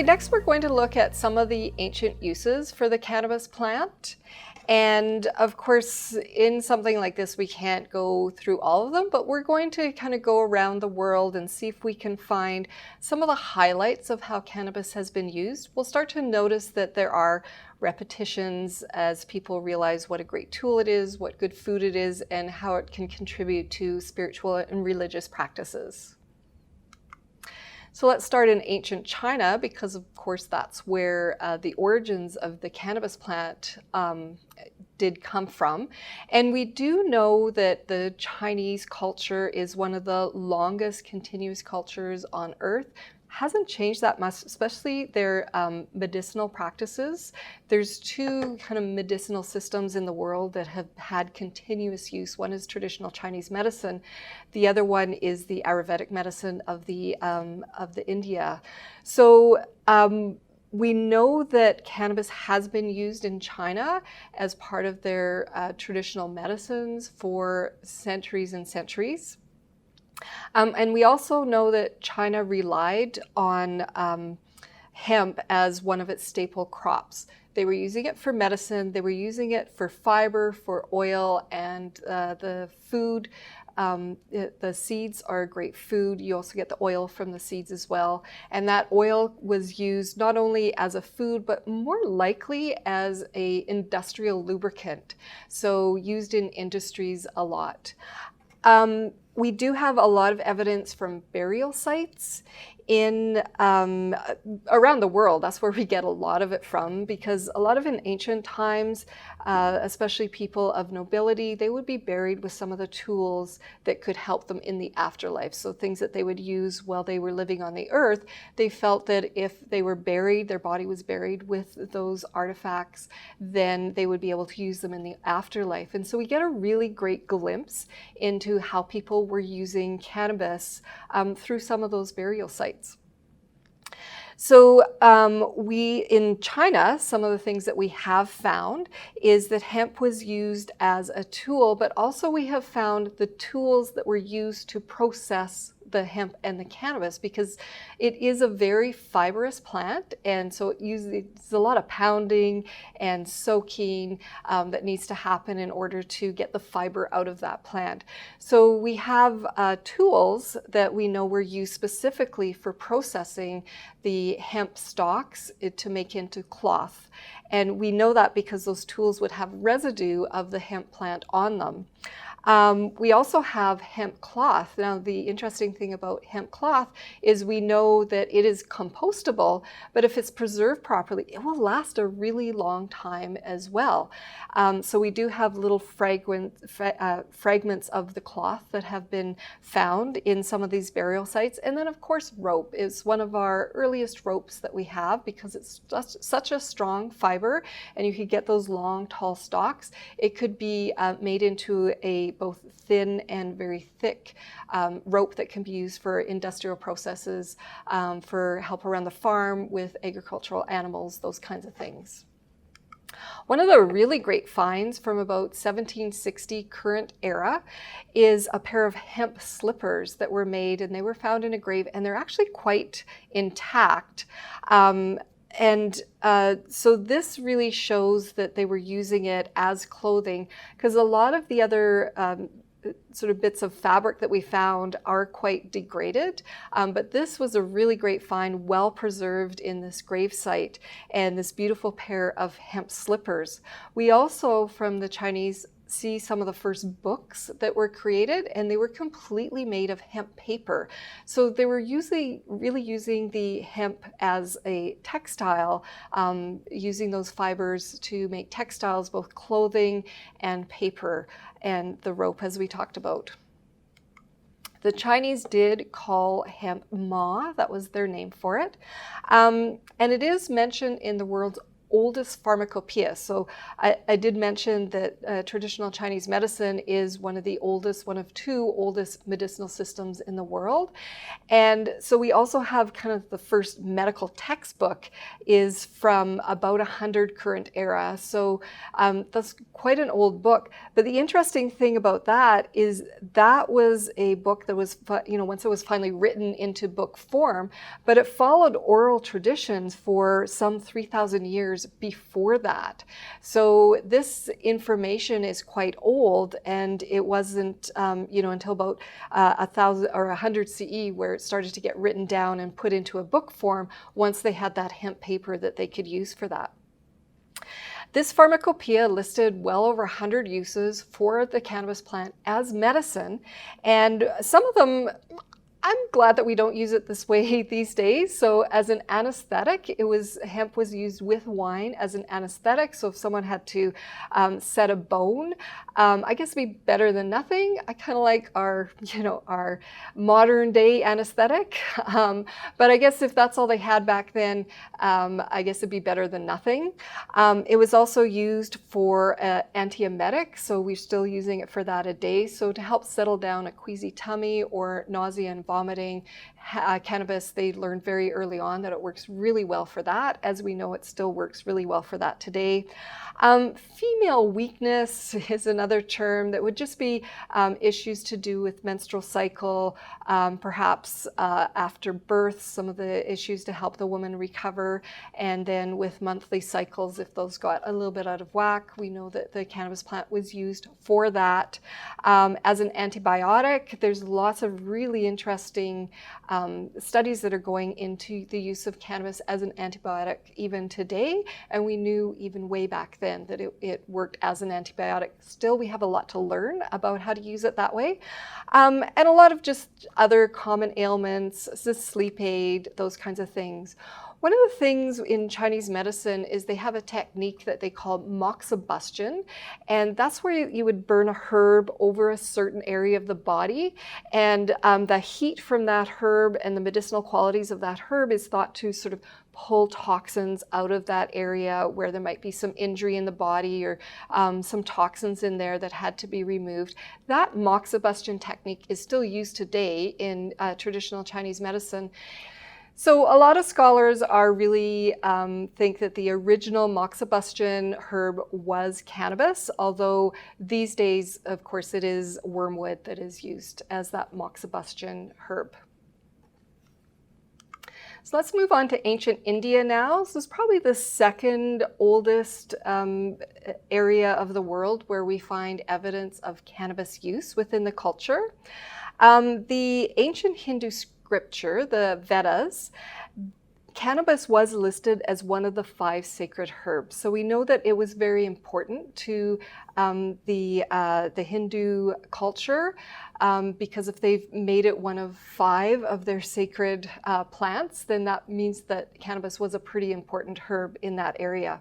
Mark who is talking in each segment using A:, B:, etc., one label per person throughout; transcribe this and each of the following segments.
A: Okay, next we're going to look at some of the ancient uses for the cannabis plant. And of course, in something like this, we can't go through all of them, but we're going to kind of go around the world and see if we can find some of the highlights of how cannabis has been used. We'll start to notice that there are repetitions as people realize what a great tool it is, what good food it is, and how it can contribute to spiritual and religious practices. So let's start in ancient China, because of course that's where the origins of the cannabis plant did come from. And we do know that the Chinese culture is one of the longest continuous cultures on Earth. Hasn't changed that much, especially their medicinal practices. There's two kind of medicinal systems in the world that have had continuous use. One is traditional Chinese medicine. The other one is the Ayurvedic medicine of the India. So we know that cannabis has been used in China as part of their traditional medicines for centuries and centuries. And we also know that China relied on hemp as one of its staple crops. They were using it for medicine, they were using it for fiber, for oil, and the food. The seeds are great food. You also get the oil from the seeds as well. And that oil was used not only as a food, but more likely as an industrial lubricant. So used in industries a lot. We do have a lot of evidence from burial sites in around the world. That's where we get a lot of it from, because a lot of in ancient times, especially people of nobility, they would be buried with some of the tools that could help them in the afterlife. So things that they would use while they were living on the earth, they felt that if they were buried, their body was buried with those artifacts, then they would be able to use them in the afterlife. And so we get a really great glimpse into how people were using cannabis through some of those burial sites. So in China, some of the things that we have found is that hemp was used as a tool, but also we have found the tools that were used to process the hemp and the cannabis, because it is a very fibrous plant, and so it's a lot of pounding and soaking that needs to happen in order to get the fiber out of that plant. So we have tools that we know were used specifically for processing the hemp stalks to make into cloth. And we know that because those tools would have residue of the hemp plant on them. We also have hemp cloth. Now, the interesting thing about hemp cloth is we know that it is compostable, but if it's preserved properly, it will last a really long time as well. So we do have little fragments of the cloth that have been found in some of these burial sites. And then, of course, rope is one of our earliest ropes that we have, because it's just such a strong fiber, and you could get those long, tall stalks. It could be made into a both thin and very thick rope that can be used for industrial processes, for help around the farm with agricultural animals, those kinds of things. One of the really great finds from about 1760 current era is a pair of hemp slippers that were made, and they were found in a grave, and they're actually quite intact. So this really shows that they were using it as clothing, because a lot of the other sort of bits of fabric that we found are quite degraded. But this was a really great find, well preserved in this grave site, and this beautiful pair of hemp slippers. We also, from the Chinese, see some of the first books that were created, and they were completely made of hemp paper. So they were really using the hemp as a textile, using those fibers to make textiles, both clothing and paper, and the rope, as we talked about. The Chinese did call hemp ma, that was their name for it. And it is mentioned in the world's oldest pharmacopoeia. So I did mention that traditional Chinese medicine is one of the oldest, one of two oldest medicinal systems in the world. And so we also have kind of the first medical textbook is from about 100 current era. So that's quite an old book. But the interesting thing about that is that was a book that was, once it was finally written into book form, but it followed oral traditions for some 3,000 years before that. So this information is quite old, and it wasn't, until about 1,000 or 100 CE where it started to get written down and put into a book form once they had that hemp paper that they could use for that. This pharmacopoeia listed well over 100 uses for the cannabis plant as medicine, and some of them, I'm glad that we don't use it this way these days. So as an anesthetic, hemp was used with wine as an anesthetic. So if someone had to set a bone, I guess it'd be better than nothing. I kind of like our modern day anesthetic. But I guess if that's all they had back then, I guess it'd be better than nothing. It was also used for antiemetic. So we're still using it for that a day. So to help settle down a queasy tummy or nausea and vomiting, cannabis, they learned very early on that it works really well for that. As we know, it still works really well for that today. Female weakness is another term that would just be issues to do with menstrual cycle, perhaps after birth, some of the issues to help the woman recover, and then with monthly cycles, if those got a little bit out of whack, we know that the cannabis plant was used for that. As an antibiotic, there's lots of really interesting studies that are going into the use of cannabis as an antibiotic even today, and we knew even way back then that it worked as an antibiotic. Still, we have a lot to learn about how to use it that way, and a lot of just other common ailments, sleep aid, those kinds of things. One of the things in Chinese medicine is they have a technique that they call moxibustion, and that's where you would burn a herb over a certain area of the body, and the heat from that herb and the medicinal qualities of that herb is thought to sort of pull toxins out of that area where there might be some injury in the body or some toxins in there that had to be removed. That moxibustion technique is still used today in traditional Chinese medicine. So a lot of scholars are really think that the original moxibustion herb was cannabis, although these days, of course, it is wormwood that is used as that moxibustion herb. So let's move on to ancient India now. This is probably the second oldest area of the world where we find evidence of cannabis use within the culture. The ancient Hindu scripture, the Vedas, cannabis was listed as one of the 5 sacred herbs. So we know that it was very important to the Hindu culture because if they've made it one of 5 of their sacred plants, then that means that cannabis was a pretty important herb in that area.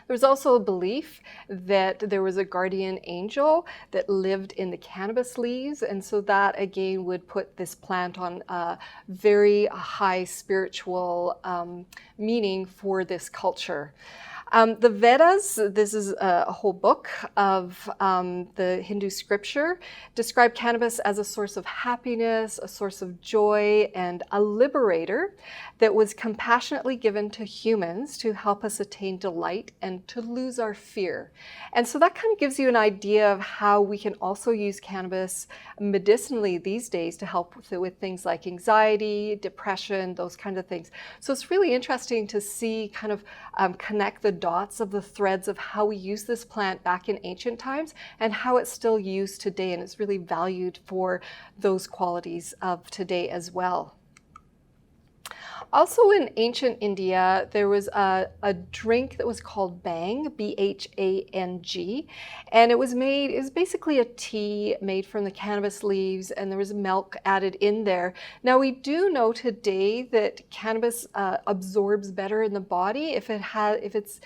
A: There's also a belief that there was a guardian angel that lived in the cannabis leaves, and so that again would put this plant on a very high spiritual meaning for this culture. The Vedas, this is a whole book of the Hindu scripture, describe cannabis as a source of happiness, a source of joy, and a liberator that was compassionately given to humans to help us attain delight and to lose our fear. And so that kind of gives you an idea of how we can also use cannabis medicinally these days to help with things like anxiety, depression, those kinds of things. So it's really interesting to see kind of connect the dots of the threads of how we use this plant back in ancient times and how it's still used today, and it's really valued for those qualities of today as well. Also in ancient India, there was a drink that was called Bhang, B-H-A-N-G, and it was basically a tea made from the cannabis leaves, and there was milk added in there. Now we do know today that cannabis absorbs better in the body if it's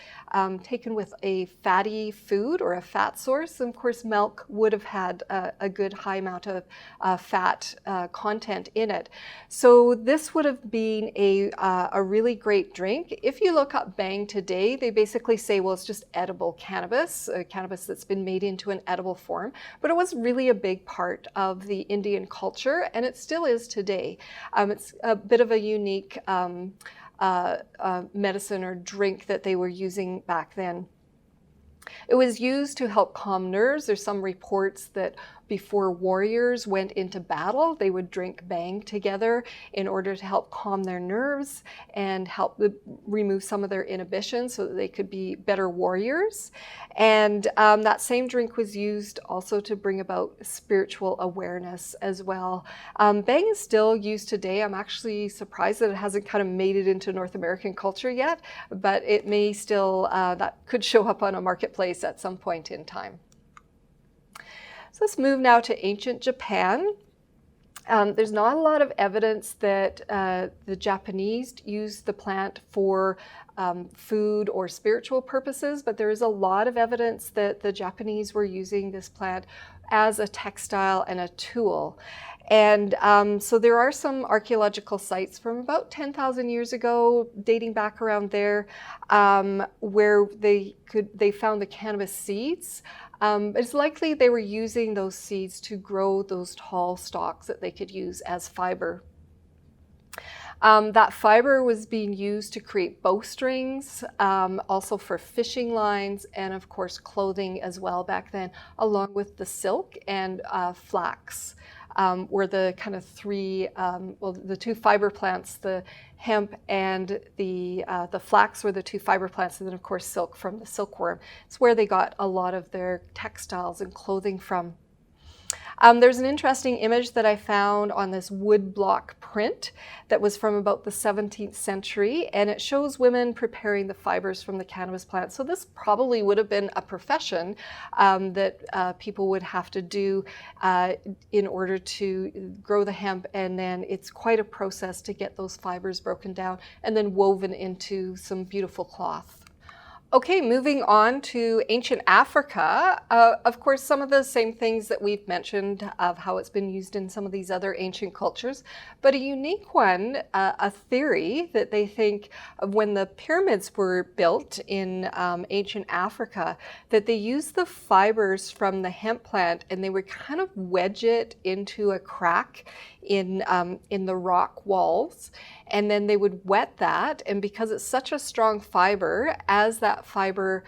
A: taken with a fatty food or a fat source. And of course, milk would have had a good high amount of fat content in it. So this would have been a a really great drink. If you look up Bang today, they basically say, well, it's just edible cannabis, cannabis that's been made into an edible form. But it was really a big part of the Indian culture, and it still is today. It's a bit of a unique medicine or drink that they were using back then. It was used to help calm nerves. There's some reports that before warriors went into battle, they would drink Bang together in order to help calm their nerves and help remove some of their inhibitions so that they could be better warriors. And that same drink was used also to bring about spiritual awareness as well. Bang is still used today. I'm actually surprised that it hasn't kind of made it into North American culture yet, but it may still, that could show up on a marketplace at some point in time. So let's move now to ancient Japan. There's not a lot of evidence that the Japanese used the plant for food or spiritual purposes, but there is a lot of evidence that the Japanese were using this plant as a textile and a tool. And so there are some archaeological sites from about 10,000 years ago, dating back around there, where they found the cannabis seeds. It's likely they were using those seeds to grow those tall stalks that they could use as fiber. That fiber was being used to create bowstrings, also for fishing lines, and of course clothing as well back then, along with the silk and flax. Were the kind of three, the two fiber plants, the hemp and the flax were the two fiber plants, and then of course silk from the silkworm. It's where they got a lot of their textiles and clothing from. There's an interesting image that I found on this wood block print that was from about the 17th century, and it shows women preparing the fibers from the cannabis plant. So this probably would have been a profession that people would have to do in order to grow the hemp, and then it's quite a process to get those fibers broken down and then woven into some beautiful cloth. Okay, moving on to ancient Africa. Of course, some of the same things that we've mentioned of how it's been used in some of these other ancient cultures, but a unique one, a theory that they think of when the pyramids were built in ancient Africa, that they used the fibers from the hemp plant and they would kind of wedge it into a crack in the rock walls, and then they would wet that, and because it's such a strong fiber, as that fiber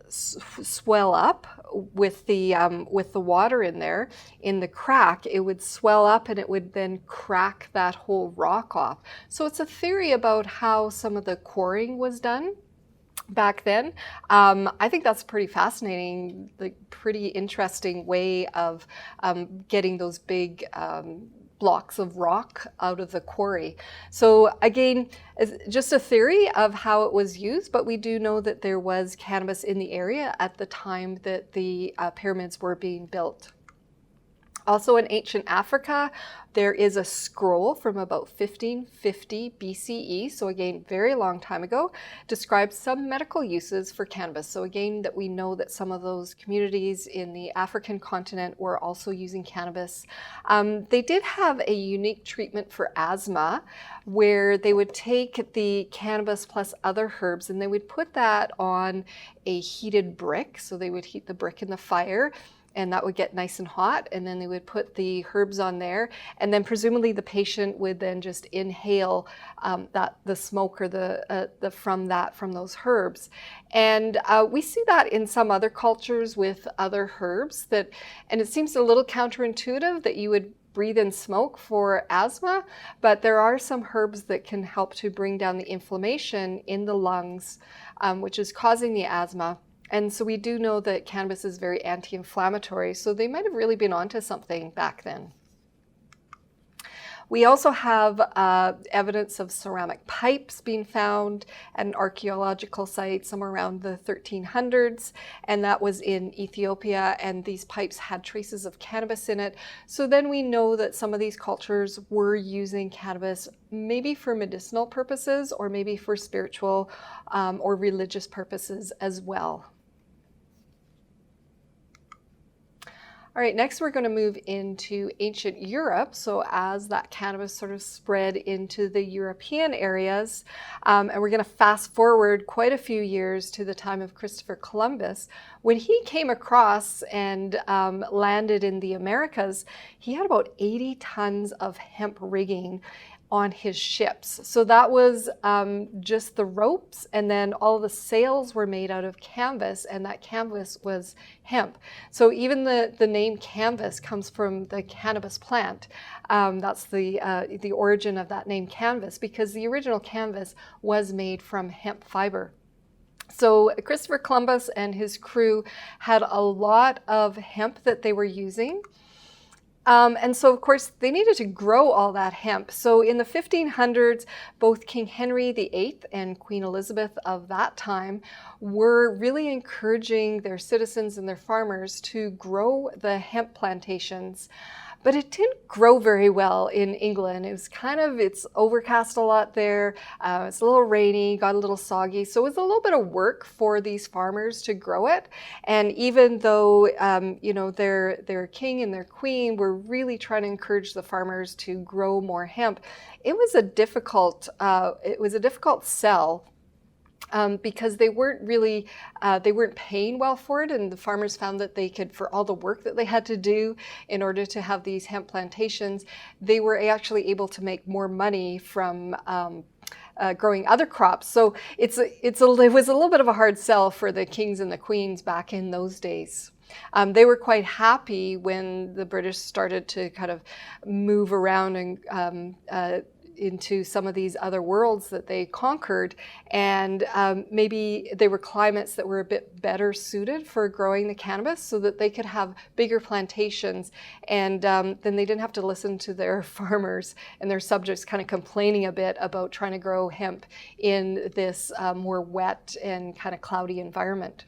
A: swell up with the water in there in the crack, it would swell up and it would then crack that whole rock off. So it's a theory about how some of the quarrying was done back then. I think that's pretty fascinating, like pretty interesting way of getting those big blocks of rock out of the quarry. So again, it's just a theory of how it was used, but we do know that there was cannabis in the area at the time that the pyramids were being built. Also in ancient Africa, there is a scroll from about 1550 BCE, so again, very long time ago, describes some medical uses for cannabis. So again, that we know that some of those communities in the African continent were also using cannabis. They did have a unique treatment for asthma, where they would take the cannabis plus other herbs and they would put that on a heated brick. So they would heat the brick in the fire, and that would get nice and hot, and then they would put the herbs on there, and then presumably the patient would then just inhale the smoke or from those herbs. And we see that in some other cultures with other herbs, and it seems a little counterintuitive that you would breathe in smoke for asthma, but there are some herbs that can help to bring down the inflammation in the lungs, which is causing the asthma. And so we do know that cannabis is very anti-inflammatory, so they might have really been onto something back then. We also have evidence of ceramic pipes being found at an archaeological site somewhere around the 1300s, and that was in Ethiopia, and these pipes had traces of cannabis in it. So then we know that some of these cultures were using cannabis maybe for medicinal purposes or maybe for spiritual or religious purposes as well. All right, next we're going to move into ancient Europe. So as that cannabis sort of spread into the European areas, and we're going to fast forward quite a few years to the time of Christopher Columbus. When he came across and landed in the Americas, he had about 80 tons of hemp rigging on his ships. So that was just the ropes, and then all the sails were made out of canvas, and that canvas was hemp. So even the name canvas comes from the cannabis plant. That's the origin of that name canvas, because the original canvas was made from hemp fiber. So Christopher Columbus and his crew had a lot of hemp that they were using. And so, of course, they needed to grow all that hemp. So in the 1500s, both King Henry VIII and Queen Elizabeth of that time were really encouraging their citizens and their farmers to grow the hemp plantations. But it didn't grow very well in England. It was it's overcast a lot there. It's a little rainy, got a little soggy. So it was a little bit of work for these farmers to grow it. And even though, their king and their queen were really trying to encourage the farmers to grow more hemp, it was a difficult sell. Because they weren't paying well for it, and the farmers found that they could, for all the work that they had to do in order to have these hemp plantations, they were actually able to make more money from growing other crops. So it was a little bit of a hard sell for the kings and the queens back in those days. They were quite happy when the British started to kind of move around and into some of these other worlds that they conquered, and maybe they were climates that were a bit better suited for growing the cannabis, so that they could have bigger plantations, and then they didn't have to listen to their farmers and their subjects kind of complaining a bit about trying to grow hemp in this more wet and kind of cloudy environment.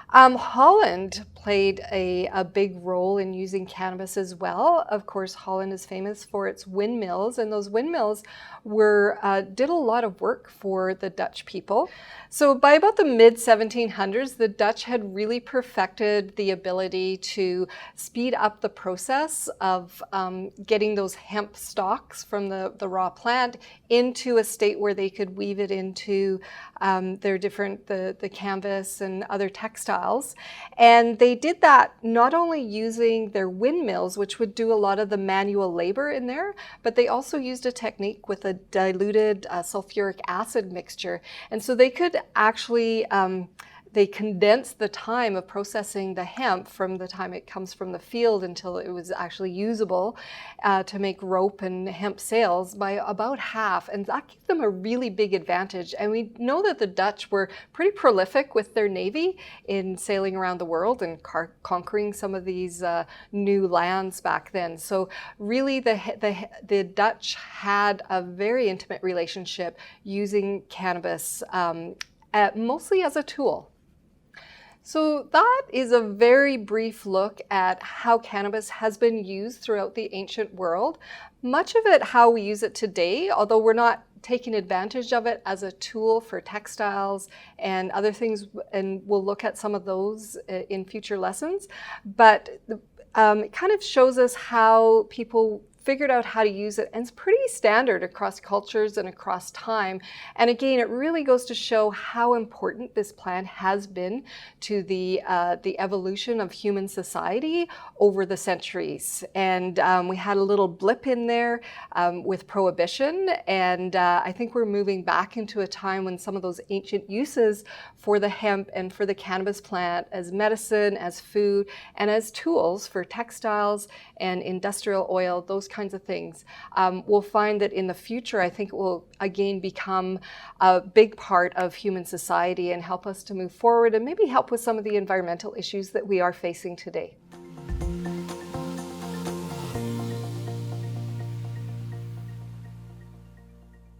A: Holland played a big role in using cannabis as well. Of course, Holland is famous for its windmills, and those windmills did a lot of work for the Dutch people. So by about the mid-1700s, the Dutch had really perfected the ability to speed up the process of getting those hemp stalks from the raw plant into a state where they could weave it into the canvas and other textiles. And they did that not only using their windmills, which would do a lot of the manual labor in there, but they also used a technique with a diluted sulfuric acid mixture. And so they could actually they condensed the time of processing the hemp from the time it comes from the field until it was actually usable to make rope and hemp sails by about half. And that gave them a really big advantage. And we know that the Dutch were pretty prolific with their navy in sailing around the world and conquering some of these new lands back then. So really the Dutch had a very intimate relationship using cannabis mostly as a tool. So that is a very brief look at how cannabis has been used throughout the ancient world. Much of it how we use it today, although we're not taking advantage of it as a tool for textiles and other things, and we'll look at some of those in future lessons. But it kind of shows us how people figured out how to use it, and it's pretty standard across cultures and across time. And again, it really goes to show how important this plant has been to the evolution of human society over the centuries. And we had a little blip in there with prohibition, and I think we're moving back into a time when some of those ancient uses for the hemp and for the cannabis plant as medicine, as food, and as tools for textiles and industrial oil, those kinds of things. We'll find that in the future, I think it will again become a big part of human society and help us to move forward and maybe help with some of the environmental issues that we are facing today.